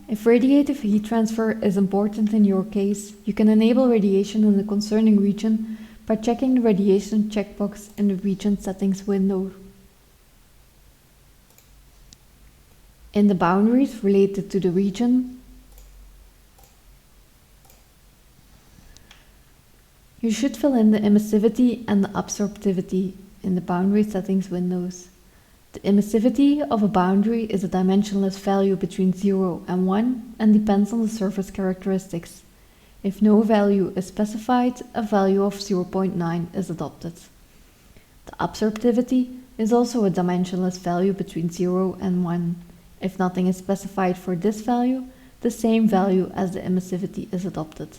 If radiative heat transfer is important in your case, you can enable radiation in the concerning region by checking the radiation checkbox in the Region Settings window. In the boundaries related to the region, you should fill in the emissivity and the absorptivity in the boundary settings windows. The emissivity of a boundary is a dimensionless value between 0 and 1 and depends on the surface characteristics. If no value is specified, a value of 0.9 is adopted. The absorptivity is also a dimensionless value between 0 and 1. If nothing is specified for this value, the same value as the emissivity is adopted.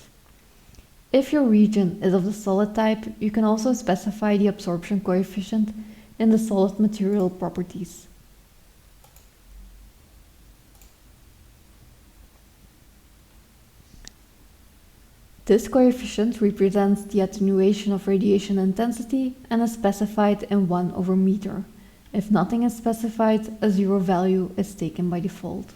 If your region is of the solid type, you can also specify the absorption coefficient in the solid material properties. This coefficient represents the attenuation of radiation intensity and is specified in 1/meter. If nothing is specified, a 0 value is taken by default.